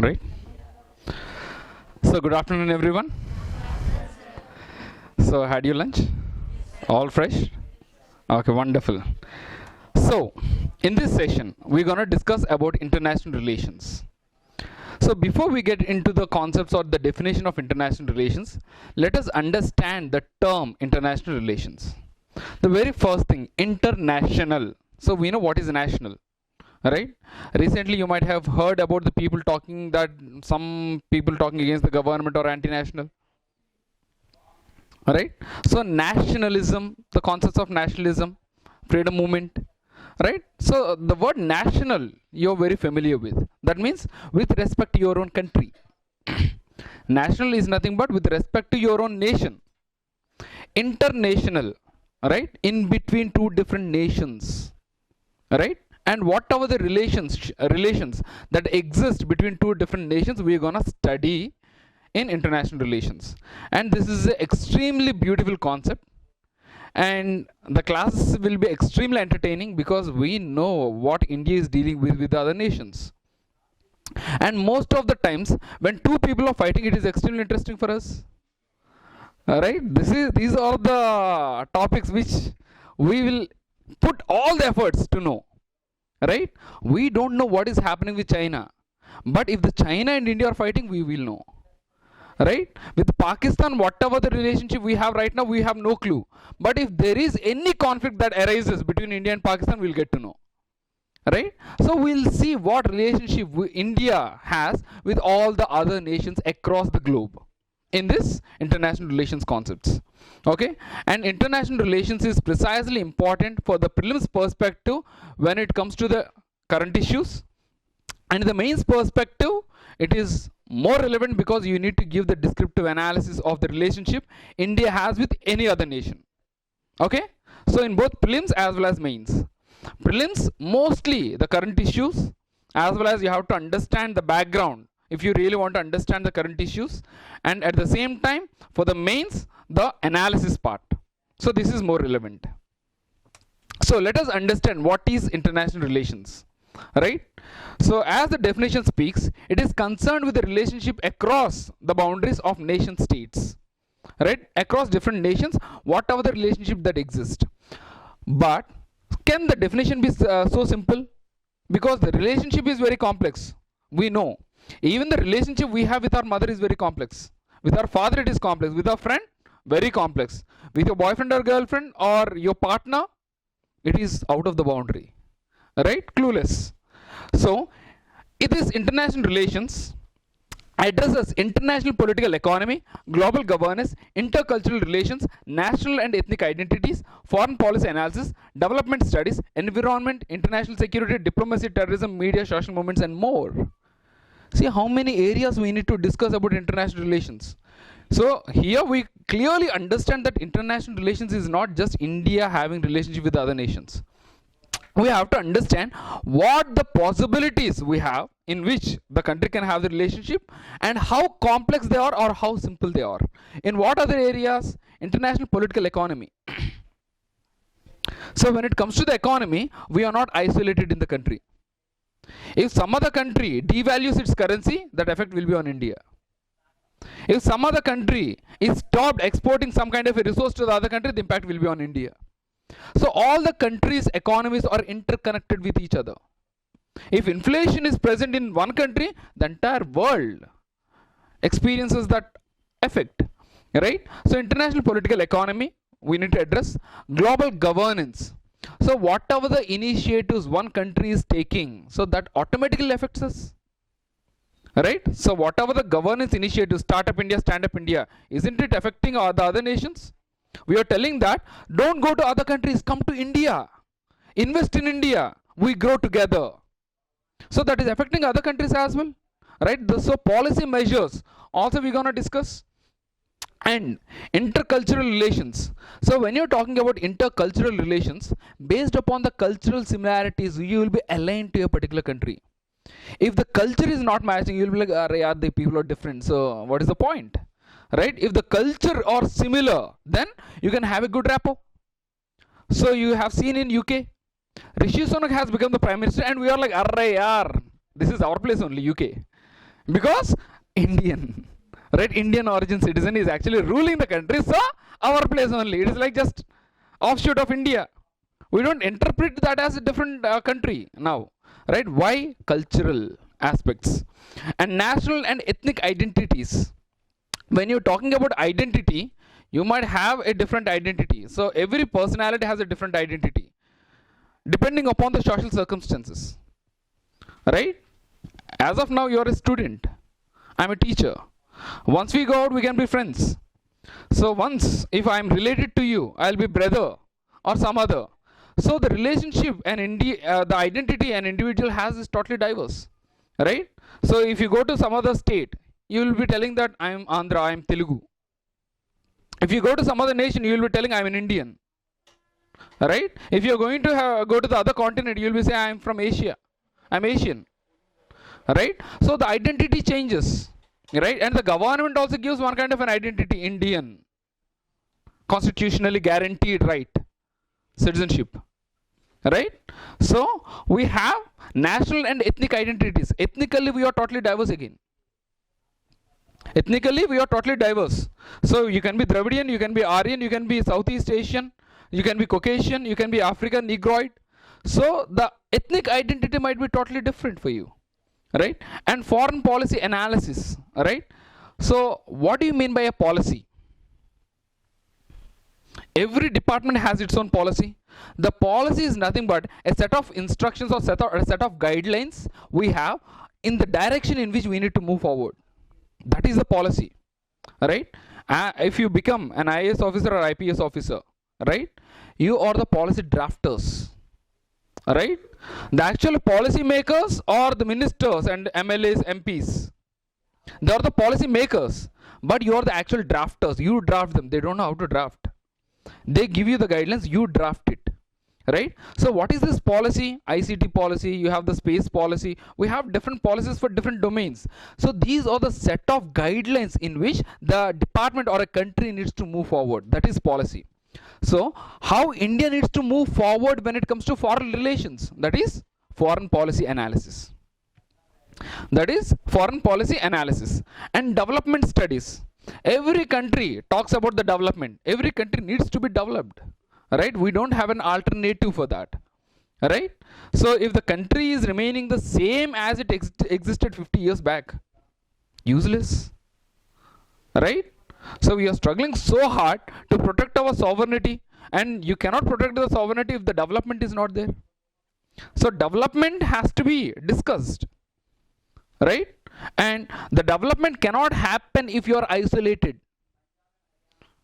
Right. So good afternoon, everyone. So had you lunch? All fresh? Okay, wonderful. So in this session, we're gonna discuss about international relations. So before we get into the concepts or the definition of international relations, let us understand the term international relations. The very first thing, international. So we know what is national, right? Recently you might have heard about the people talking that some people talking against the government or anti-national, right? So nationalism, the concepts of nationalism, freedom movement, right? So the word national you're very familiar with. That means with respect to your own country. National is nothing but with respect to your own nation. International, right? In between two different nations, right? And whatever the relations that exist between two different nations, we're gonna study in international relations. And this is an extremely beautiful concept, and the classes will be extremely entertaining because we know what India is dealing with other nations. And most of the times when two people are fighting, it is extremely interesting for us. Right? These are the topics which we will put all the efforts to know. Right? We don't know what is happening with China, but if the China and India are fighting, we will know. Right? With Pakistan, whatever the relationship we have right now, we have no clue. But if there is any conflict that arises between India and Pakistan, we'll get to know. Right? So we'll see what relationship India has with all the other nations across the globe in this international relations concepts. Okay? And international relations is precisely important for the prelims perspective when it comes to the current issues. And the mains perspective, it is more relevant because you need to give the descriptive analysis of the relationship India has with any other nation. Okay? So in both prelims as well as mains. Prelims, mostly the current issues, as well as you have to understand the background if you really want to understand the current issues, and at the same time for the mains, the analysis part. So this is more relevant. So let us understand what is international relations. Right? So as the definition speaks, it is concerned with the relationship across the boundaries of nation states, right? Across different nations, whatever the relationship that exists. But can the definition be so simple? Because the relationship is very complex. We know. Even the relationship we have with our mother is very complex. With our father it is complex. With our friend, very complex. With your boyfriend or girlfriend or your partner, it is out of the boundary. Right? Clueless. So it is international relations addresses international political economy, global governance, intercultural relations, national and ethnic identities, foreign policy analysis, development studies, environment, international security, diplomacy, terrorism, media, social movements, and more. See how many areas we need to discuss about international relations. So here we clearly understand that international relations is not just India having relationship with other nations. We have to understand what the possibilities we have in which the country can have the relationship and how complex they are or how simple they are. In what other areas? International political economy. So when it comes to the economy, we are not isolated in the country. If some other country devalues its currency, that effect will be on India. If some other country is stopped exporting some kind of a resource to the other country, the impact will be on India. So all the countries' economies are interconnected with each other. If inflation is present in one country, the entire world experiences that effect. Right? So international political economy, we need to address global governance. So whatever the initiatives one country is taking, so that automatically affects us. Right? So whatever the governance initiatives, Startup India, Stand Up India, isn't it affecting the other nations? We are telling that don't go to other countries, come to India, invest in India, we grow together. So that is affecting other countries as well, right? So policy measures also we're gonna discuss. And intercultural relations. So when you're talking about intercultural relations, based upon the cultural similarities, you will be aligned to a particular country. If the culture is not matching, you'll be like, the people are different, so what is the point? Right? If the culture are similar, then you can have a good rapport. So you have seen in UK, Rishi Sunak has become the Prime Minister and we are like, array yaar, this is our place only, UK. Because Indian, right? Indian origin citizen is actually ruling the country, so our place only. It is like just offshoot of India. We don't interpret that as a different country now, right? Why? Cultural aspects and national and ethnic identities. When you're talking about identity, you might have a different identity. So every personality has a different identity depending upon the social circumstances, right? As of now, you're a student, I'm a teacher. Once we go out, we can be friends. So once, if I'm related to you, I'll be brother or some other. So the relationship and the identity an individual has is totally diverse, right? So if you go to some other state, you will be telling that I'm Andhra, I'm Telugu. If you go to some other nation, you will be telling I'm an Indian, right? If you're going to go to the other continent, you'll be saying I'm from Asia, I'm Asian, right? So the identity changes, right? And the government also gives one kind of an identity, Indian, constitutionally guaranteed right, citizenship, right? So we have national and ethnic identities. Ethnically, we are totally diverse again. Ethnically, we are totally diverse. So you can be Dravidian, you can be Aryan, you can be Southeast Asian, you can be Caucasian, you can be African, Negroid. So the ethnic identity might be totally different for you, right? And foreign policy analysis, right? So what do you mean by a policy? Every department has its own policy. The policy is nothing but a set of instructions or a set of guidelines we have in the direction in which we need to move forward. That is the policy, right? If you become an IAS officer or IPS officer, right, you are the policy drafters, right? The actual policy makers are the ministers and MLAs, MPs. They are the policy makers, but you are the actual drafters. You draft them. They don't know how to draft. They give you the guidelines, you draft it, right? So what is this policy? ICT policy, you have the space policy. We have different policies for different domains. So these are the set of guidelines in which the department or a country needs to move forward. That is policy. So how India needs to move forward when it comes to foreign relations? That is foreign policy analysis. That is foreign policy analysis and development studies. Every country talks about the development. Every country needs to be developed, right? We don't have an alternative for that, right? So if the country is remaining the same as it existed 50 years back, useless, right? So we are struggling so hard to protect our sovereignty, and you cannot protect the sovereignty if the development is not there. So development has to be discussed, right? And the development cannot happen if you are isolated,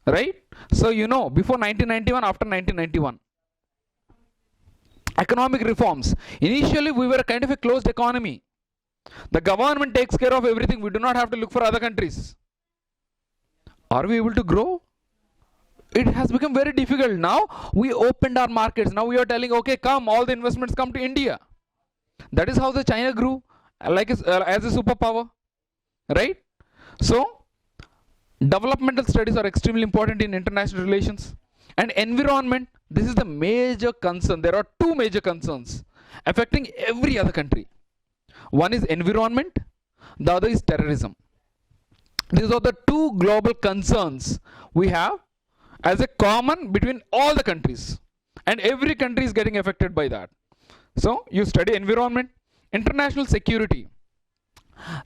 right? So you know, before 1991, after 1991, economic reforms. Initially, we were kind of a closed economy. The government takes care of everything. We do not have to look for other countries. Are we able to grow? It has become very difficult. Now we opened our markets. Now we are telling, okay, come, all the investments come to India. That is how the China grew, like as a superpower, right? So developmental studies are extremely important in international relations. And environment, this is the major concern. There are two major concerns affecting every other country. One is environment, the other is terrorism. These are the two global concerns we have as a common between all the countries, and every country is getting affected by that. So you study environment, international security.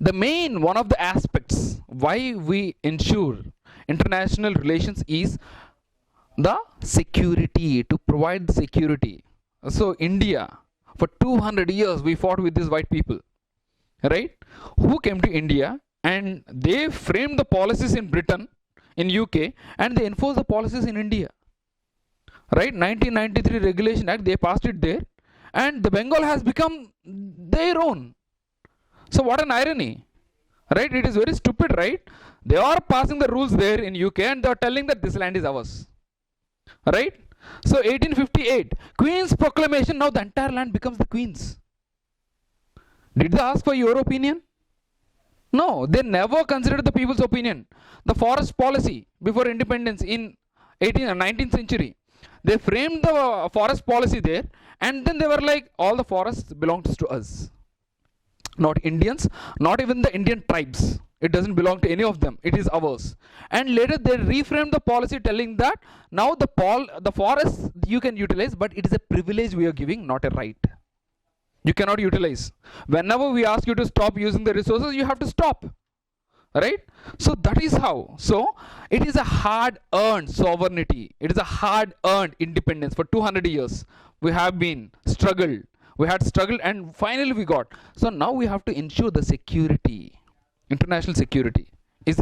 The main one of the aspects why we ensure international relations is the security, to provide the security. So India, for 200 years we fought with these white people, right, who came to India, and they framed the policies in Britain, in UK, and they enforced the policies in India, right? 1993 Regulation Act, they passed it there, and the Bengal has become their own. So what an irony, right? It is very stupid, right? They are passing the rules there in UK, and they are telling that this land is ours, right? So 1858 Queen's Proclamation, now the entire land becomes the Queen's. Did they ask for your opinion? No, they never considered the people's opinion. The forest policy before independence in 19th century, they framed the forest policy there, and then they were like, all the forests belongs to us. not Indians, not even the Indian tribes. It doesn't belong to any of them. It is ours. And later they reframed the policy telling that now the forest you can utilize, but it is a privilege we are giving, not a right. You cannot utilize. Whenever we ask you to stop using the resources, you have to stop. Right? So that is how. So it is a hard-earned sovereignty. It is a hard-earned independence. For 200 years, we have been struggled. We had struggled and finally we got. So now we have to ensure the security. International security is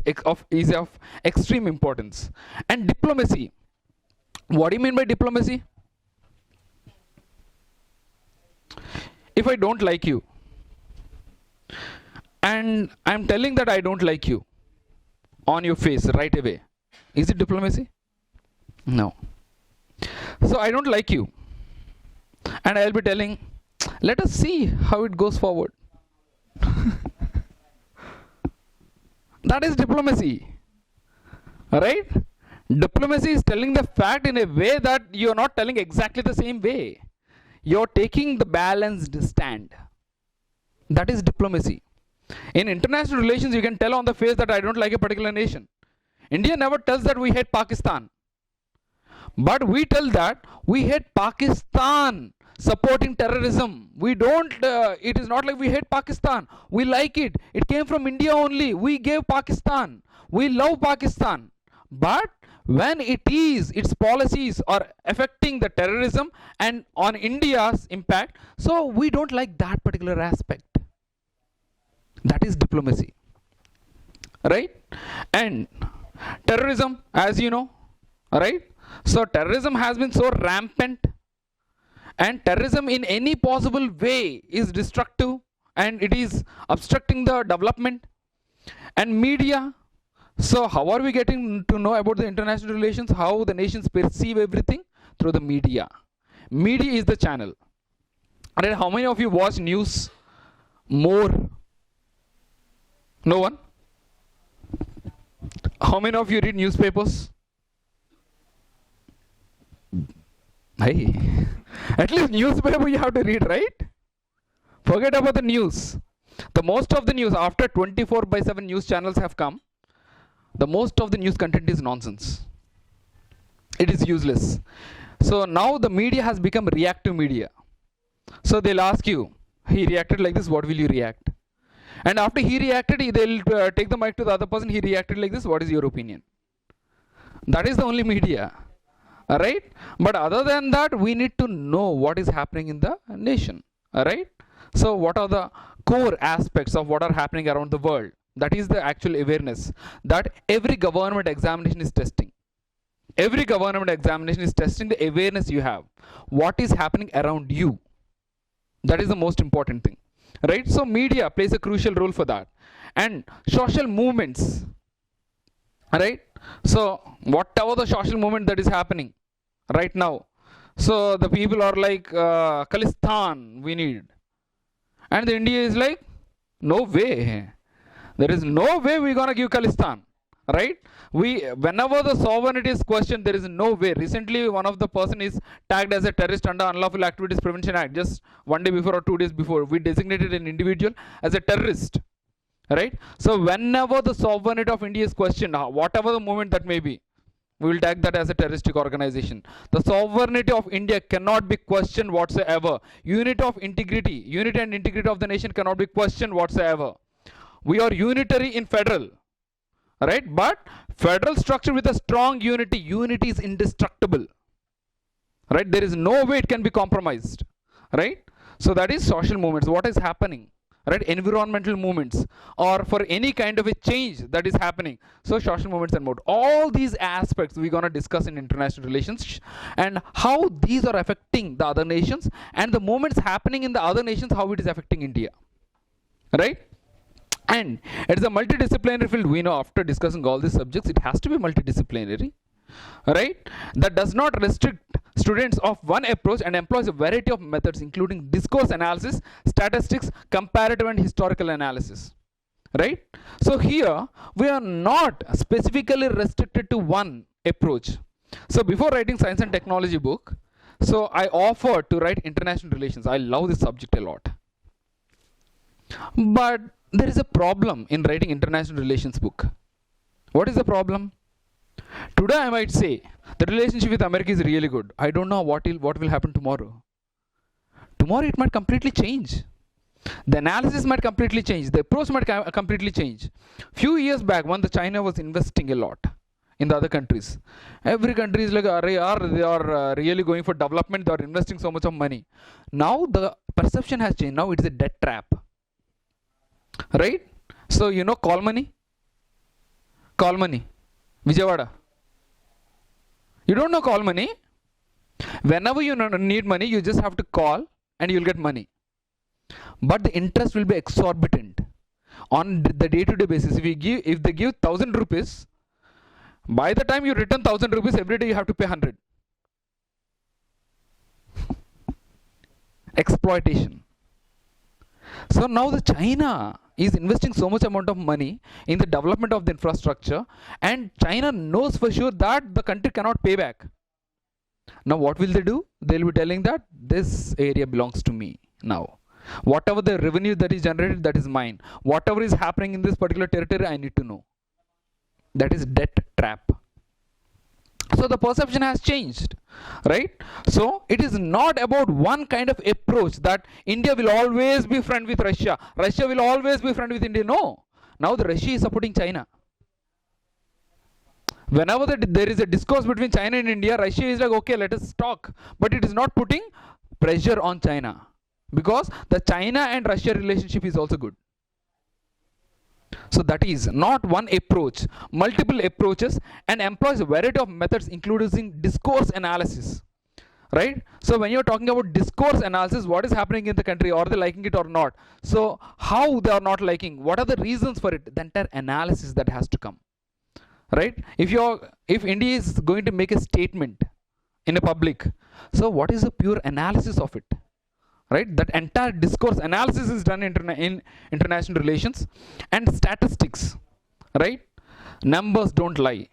of extreme importance. And diplomacy. What do you mean by diplomacy? If I don't like you, and I'm telling that I don't like you on your face right away, is it diplomacy? No. So I don't like you, and I'll be telling, let us see how it goes forward. That is diplomacy, right? Diplomacy is telling the fact in a way that you're not telling exactly the same way. You're taking the balanced stand. That is diplomacy. In international relations, you can tell on the face that I don't like a particular nation. India never tells that we hate Pakistan. But we tell that we hate Pakistan supporting terrorism. We don't, it is not like we hate Pakistan. We like it. It came from India only. We gave Pakistan. We love Pakistan. But when its policies are affecting the terrorism and on India's impact, so we don't like that particular aspect. That is diplomacy. Right? And terrorism, as you know, right? So terrorism has been so rampant, and terrorism in any possible way is destructive and it is obstructing the development. And media, so how are we getting to know about the international relations, how the nations perceive everything? Through the media. Media is the channel. And how many of you watch news more? No one? How many of you read newspapers? Hey, at least newspaper you have to read, right? Forget about the news. The most of the news after 24/7 news channels have come, the most of the news content is nonsense. It is useless. So now the media has become reactive media. So they'll ask you, he reacted like this, what will you react? And after he reacted, they'll take the mic to the other person, he reacted like this, what is your opinion? That is the only media. Alright? But other than that, we need to know what is happening in the nation. Alright? So what are the core aspects of what are happening around the world? That is the actual awareness that every government examination is testing. Every government examination is testing the awareness you have. What is happening around you? That is the most important thing. Right? So media plays a crucial role for that. And social movements. Right? So whatever the social movement that is happening right now. So the people are like, Khalistan we need. And the India is like, no way. There is no way we're going to give Khalistan. Right? Whenever the sovereignty is questioned, there is no way. Recently, one of the person is tagged as a terrorist under Unlawful Activities Prevention Act. Just one day before or 2 days before, we designated an individual as a terrorist. Right? So whenever the sovereignty of India is questioned, whatever the movement that may be, we will tag that as a terroristic organization. The sovereignty of India cannot be questioned whatsoever. Unity and integrity of the nation cannot be questioned whatsoever. We are unitary in federal. Right? But federal structure with a strong unity is indestructible. Right? There is no way it can be compromised. Right? So that is social movements. What is happening? Right? Environmental movements, or for any kind of a change that is happening. So social movements and mode. All these aspects we're going to discuss in international relations, and how these are affecting the other nations, and the movements happening in the other nations, how it is affecting India. Right? And it is a multidisciplinary field. We know after discussing all these subjects, it has to be multidisciplinary. Right? That does not restrict students of one approach and employs a variety of methods, including discourse analysis, statistics, comparative and historical analysis. Right? So here, we are not specifically restricted to one approach. So before writing science and technology book, so I offered to write international relations. I love this subject a lot. But there is a problem in writing international relations book. What is the problem? Today I might say the relationship with America is really good. I don't know what will happen tomorrow. Tomorrow it might completely change. The analysis might completely change. The approach might completely change. Few years back, when the China was investing a lot in the other countries, every country is like, they are really going for development. They are investing so much of money. Now the perception has changed. Now it is a debt trap, right? So you know, call money, Vijayawada. You don't know call money. Whenever you need money, you just have to call and you'll get money. But the interest will be exorbitant on the day-to-day basis. If they give 1,000 rupees, by the time you return 1,000 rupees, every day you have to pay 100. Exploitation. So now the China is investing so much amount of money in the development of the infrastructure, and China knows for sure that the country cannot pay back. Now what will they do? They'll be telling that this area belongs to me now. Whatever the revenue that is generated, that is mine. Whatever is happening in this particular territory, I need to know. That is debt trap. So the perception has changed, right? So it is not about one kind of approach that India will always be friend with Russia. Russia will always be friend with India. No. Now the Russia is supporting China. Whenever there is a discourse between China and India, Russia is like, okay, let us talk. But it is not putting pressure on China, because the China and Russia relationship is also good. So that is not one approach, multiple approaches, and employs a variety of methods including discourse analysis, right? So when you're talking about discourse analysis, what is happening in the country, are they liking it or not? So how they are not liking, what are the reasons for it? The entire analysis that has to come, right? If India is going to make a statement in a public, so what is the pure analysis of it? Right, that entire discourse analysis is done in international relations. And statistics, right? Numbers don't lie.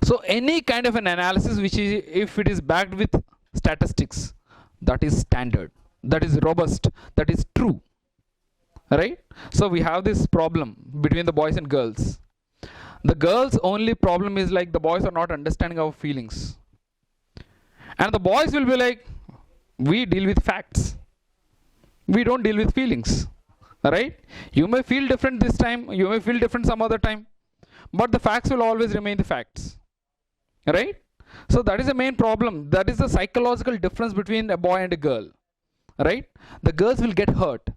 So any kind of an analysis which is, if it is backed with statistics, that is standard, that is robust, that is true, right? So we have this problem between the boys and girls. The girls' only problem is like the boys are not understanding our feelings, and the boys will be like, we deal with facts, we don't deal with feelings, right? You may feel different this time, you may feel different some other time, but the facts will always remain the facts, right? So that is the main problem. That is the psychological difference between a boy and a girl, right? The girls will get hurt,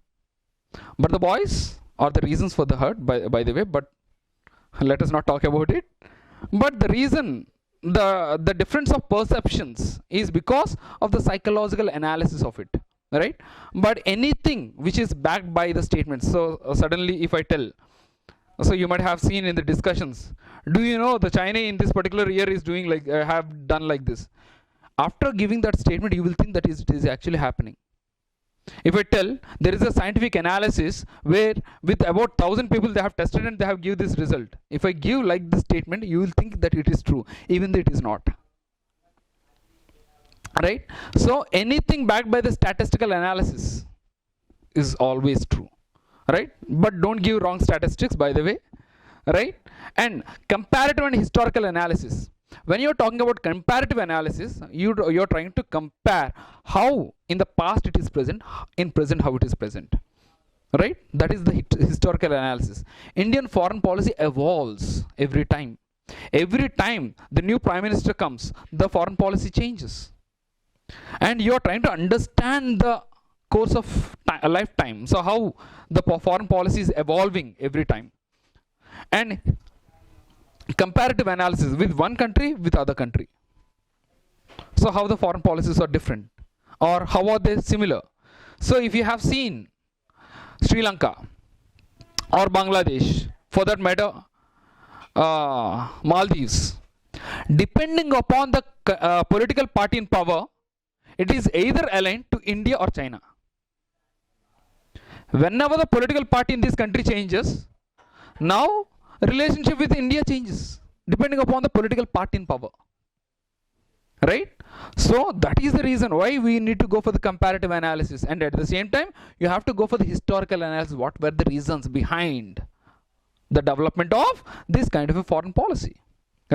but the boys are the reasons for the hurt, by the way, but let us not talk about it. But the reason, the difference of perceptions is because of the psychological analysis of it, right? But anything which is backed by the statements, so suddenly if I tell, so you might have seen in the discussions, do you know the China in this particular year is doing like have done like this? After giving that statement, you will think that it is actually happening. If I tell there is a scientific analysis where with about 1,000 people they have tested and they have give this result, if I give like this statement, you will think that it is true, even though it is not, right? So anything backed by the statistical analysis is always true, right? But don't give wrong statistics, by the way, right? And comparative and historical analysis. When you're talking about comparative analysis, you're trying to compare how in the past it is present, in present how it is present, right? That is the historical analysis. Indian foreign policy evolves every time. Every time the new prime minister comes, the foreign policy changes, and you're trying to understand the course of a lifetime. So how the foreign policy is evolving every time, and comparative analysis with one country with other country. So how the foreign policies are different, or how are they similar? So if you have seen Sri Lanka or Bangladesh, for that matter, Maldives, depending upon the political party in power, it is either aligned to India or China. Whenever the political party in this country changes, now relationship with India changes depending upon the political party in power, right? So that is the reason why we need to go for the comparative analysis, and at the same time you have to go for the historical analysis. What were the reasons behind the development of this kind of a foreign policy,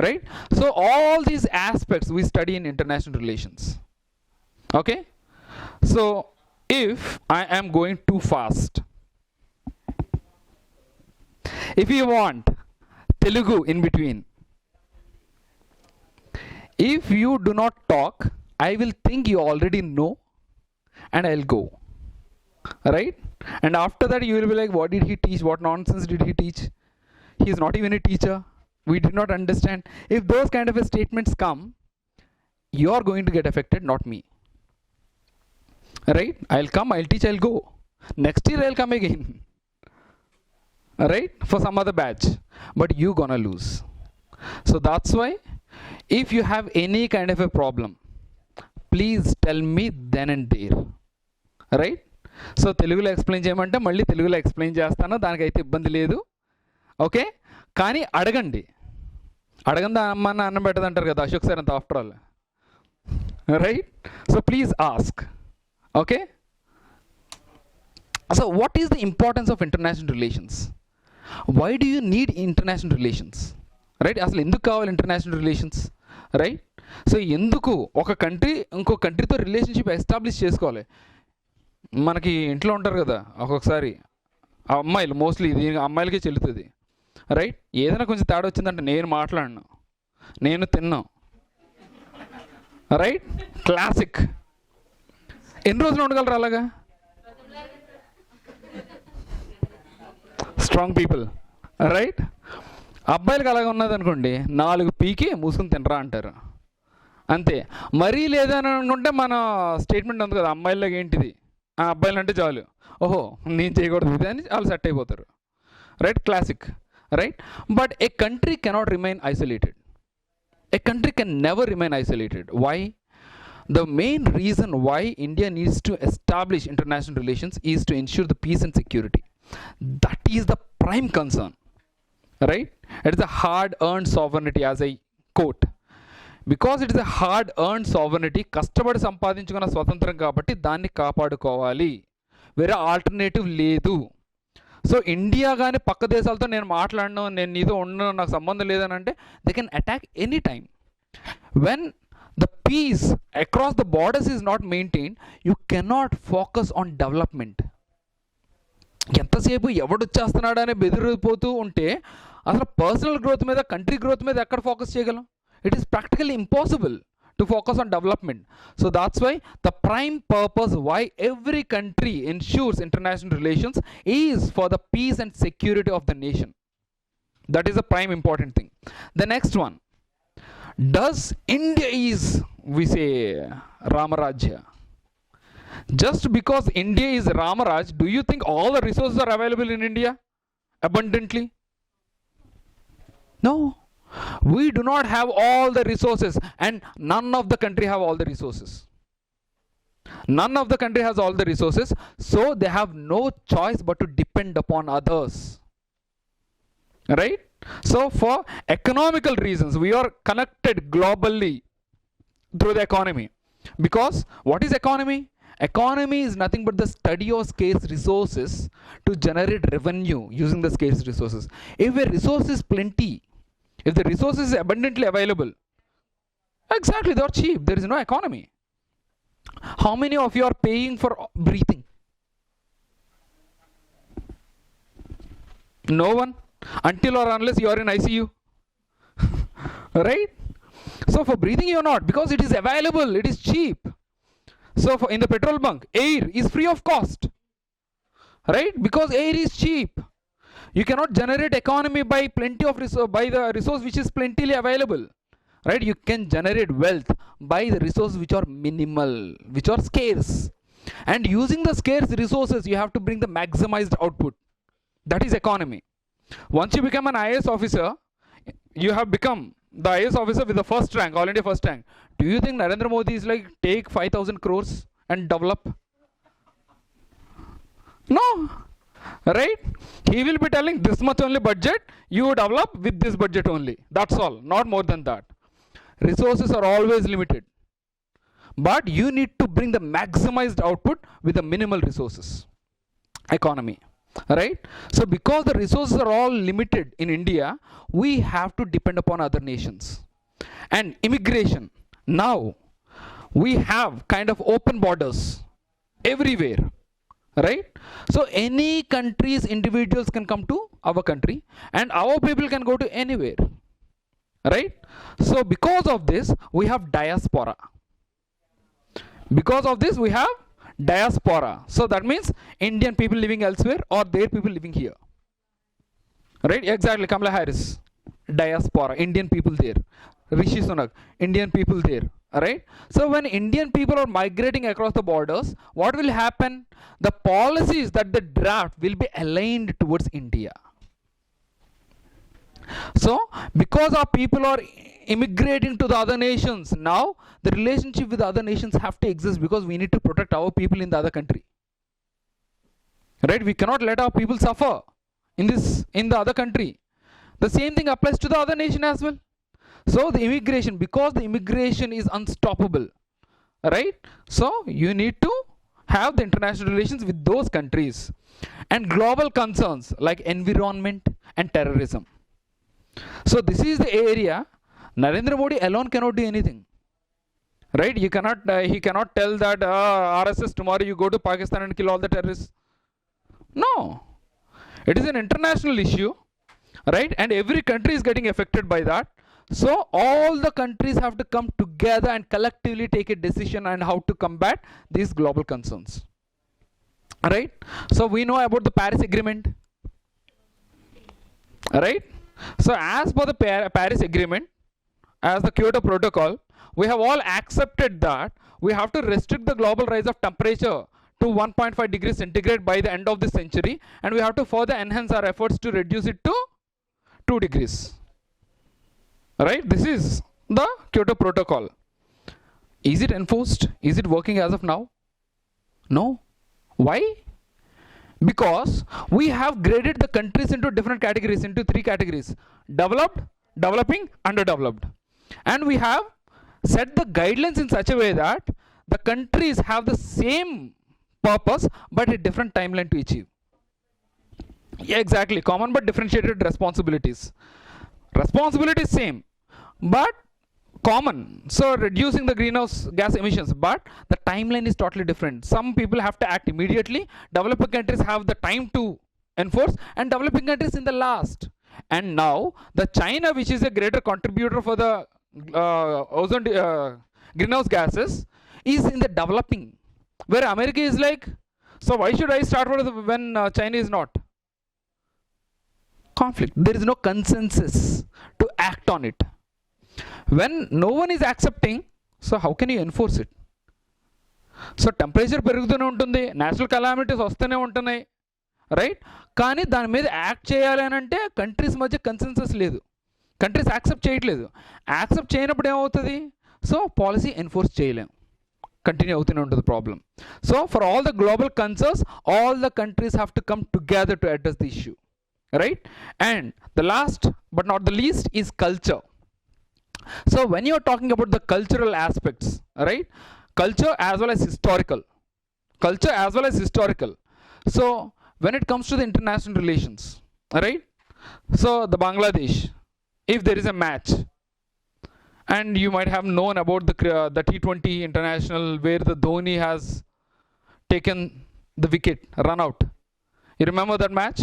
right? So all these aspects we study in international relations. Okay, so if I am going too fast, if you want Telugu in between, if you do not talk, I will think you already know and I'll go, right? And after that you will be like, what did he teach? What nonsense did he teach? He is not even a teacher. We did not understand. If those kind of statements come, you are going to get affected, not me, right? I'll come, I'll teach, I'll go. Next year I'll come again, right, for some other batch, but you gonna lose. So that's why if you have any kind of a problem, please tell me then and there, right? So తెలుగులో explain చేయమంటే మళ్ళీ తెలుగులో explain చేస్తాను, దానికైతే ఇబ్బంది లేదు. Okay, కానీ అడగండి. అడగందా అమ్మ అన్నం పెట్టదు అంటారు కదా అశోక్ సార్ అంత, after all, right? So please ask. Okay, so what is the importance of international relations? Why do you need international relations, right? అసలు ఎందుకు కావాలి ఇంటర్నేషనల్ రిలేషన్స్, రైట్? సో ఎందుకు ఒక కంట్రీ ఇంకో కంట్రీతో రిలేషన్షిప్ ఎస్టాబ్లిష్ చేసుకోవాలి? మనకి ఇంట్లో ఉంటారు కదా ఒక్కొక్కసారి అమ్మాయిలు, మోస్ట్లీ ఇది అమ్మాయిలకే చెల్లుతుంది, రైట్? ఏదైనా కొంచెం తేడా వచ్చిందంటే నేను మాట్లాడను, నేను తిన్నాను, రైట్? క్లాసిక్. ఎన్ని రోజులు ఉండగలరు అలాగా? Strong people, right? అబ్బాయిలకి అలాగే ఉన్నది అనుకోండి, 4 పీకి మూసుకుని తినరా అంటారు, అంతే. మరీ లేదని అనుకుంటే మన స్టేట్మెంట్ ఉంది కదా, అమ్మాయిలాగా ఏంటిది, అబ్బాయిలు అంటే చాలు, ఓహో నేను చేయకూడదు ఇది అని వాళ్ళు సెట్ అయిపోతారు, right? Classic, right? But a country cannot remain isolated. A country can never remain isolated. Why? The main reason why India needs to establish international relations is to ensure the peace and security. That is the prime concern, right? It is a hard-earned sovereignty, as I quote. Because it is a hard-earned sovereignty, కష్టపడి సంపాదించుకున్న స్వతంత్రం కాబట్టి దాన్ని కాపాడుకోవాలి, వేరే alternative లేదు. So India కానీ పక్క దేశాలతో నేను మాట్లాడను, నేను నీతో ఉండను, నాకు సంబంధం లేదని అంటే they can attack any time. When the peace across the borders is not maintained, you cannot focus on development. ఎంతసేపు ఎవడొచ్చేస్తున్నాడు అనే బెదిరిపోతూ ఉంటే అసలు పర్సనల్ గ్రోత్ మీద, కంట్రీ గ్రోత్ మీద ఎక్కడ ఫోకస్ చేయగలం? It is practically impossible to focus on development. So that's why the prime purpose why every country ensures international relations is for the peace and security of the nation. That is the prime important thing. The next one, does India is, we say, Ramarajya? Just because India is Ramaraj, do you think all the resources are available in India abundantly? No. We do not have all the resources, and none of the country have all the resources. None of the country has all the resources, so they have no choice but to depend upon others, right? So for economical reasons, we are connected globally through the economy. Because what is economy? Economy is nothing but the study of scarce resources to generate revenue using the scarce resources. If a resource is plenty, if the resource is abundantly available, exactly, they are cheap, there is no economy. How many of you are paying for breathing? No one, until or unless you are in ICU, right? So for breathing you are not, because it is available, it is cheap. So for in the petrol bunk, air is free of cost, right? Because air is cheap. You cannot generate economy by plenty of by the resource which is plentifully available, right? You can generate wealth by the resources which are minimal, which are scarce. And using the scarce resources, you have to bring the maximized output. That is economy. Once you become an IAS officer, you have become the IAS officer with the first rank, all India first rank. Do you think Narendra Modi is like take 5,000 crores and develop? No. Right? He will be telling this much only budget, you develop with this budget only. That's all, not more than that. Resources are always limited. but you need to bring the maximized output with the minimal resources economy, right? So because the resources are all limited in India, we have to depend upon other nations. And immigration, now we have kind of open borders everywhere, right? So any country's individuals can come to our country and our people can go to anywhere, right? So because of this we have diaspora. Because of this we have diaspora. So that means Indian people living elsewhere or their people living here, right? Exactly. Kamala Harris, diaspora, Indian people there. Rishi Sunak, Indian people there, right? So when Indian people are migrating across the borders, what will happen? The policies that they draft will be aligned towards India. So because our people are immigrating to the other nations, now the relationship with the other nations have to exist because we need to protect our people in the other country, right? We cannot let our people suffer in the other country. The same thing applies to the other nation as well. So the immigration, because the immigration is unstoppable, right? So you need to have the international relations with those countries. And global concerns like environment and terrorism. So this is the area Narendra Modi alone cannot do anything, right? You cannot, he cannot tell that RSS tomorrow you go to Pakistan and kill all the terrorists. No, it is an international issue, right? And every country is getting affected by that. So all the countries have to come together and collectively take a decision on how to combat these global concerns, right? So we know about the Paris Agreement, right? So as per the Paris Agreement, as the Kyoto Protocol, we have all accepted that we have to restrict the global rise of temperature to 1.5 degrees centigrade by the end of this century, and we have to further enhance our efforts to reduce it to 2 degrees. Right? This is the Kyoto Protocol. Is it enforced? Is it working as of now? No. Why? Because we have graded the countries into different categories, into 3 categories: developed, developing, underdeveloped. And we have set the guidelines in such a way that the countries have the same purpose but a different timeline to achieve. Yeah, exactly. Common but differentiated responsibilities. Responsibility is same, but common. So reducing the greenhouse gas emissions, but the timeline is totally different. Some people have to act immediately. Developing countries have the time to enforce, and developing countries in the last. And now the China, which is a greater contributor for the ozone greenhouse gases, is in the developing, where America is like, so why should I start when China is not? Conflict. There is no consensus to act on it. When no one is accepting, so how can you enforce it? So temperature పెరుగుతూనే ఉంటుంది, natural calamities వస్తూనే ఉంటున్నాయి, right? కానీ దాని మీద act చేయాలి అని అంటే కంట్రీస్ మధ్య కన్సెన్సస్ లేదు, కంట్రీస్ యాక్సెప్ట్ చేయట్లేదు. యాక్సెప్ట్ చేయనప్పుడు ఏమవుతుంది? సో పాలసీ ఎన్ఫోర్స్ చేయలేం, కంటిన్యూ అవుతూనే ఉంటుంది problem. So for all the global concerns, all the countries have to come together to address the issue, right? And the last but not the least is culture. So when you are talking about the cultural aspects, right? Culture as well as historical. Culture as well as historical. So when it comes to the international relations, right? So the Bangladesh, if there is a match, and you might have known about the T20 international where the Dhoni has taken the wicket, run out. You remember that match?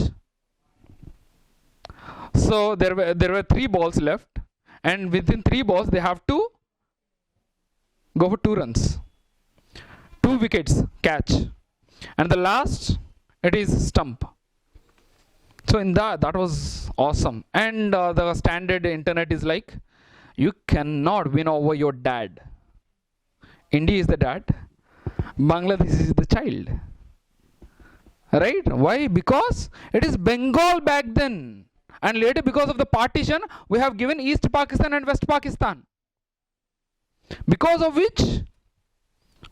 So there were 3 balls left, and within 3 balls they have to go for 2 runs, 2 wickets catch, and the last it is stump. So in that was awesome. And the standard internet is like, you cannot win over your dad. India is the dad, Bangladesh is the child, right? Why? Because it is Bengal back then, and later because of the partition we have given East Pakistan and West Pakistan, because of which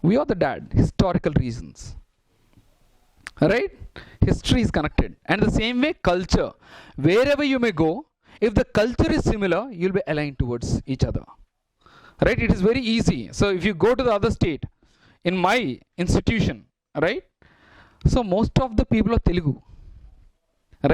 we are the dad. Historical reasons, right? History is connected. And the same way culture, wherever you may go, if the culture is similar, you'll be aligned towards each other, right? It is very easy. So if you go to the other state, in my institution, right, so most of the people are Telugu.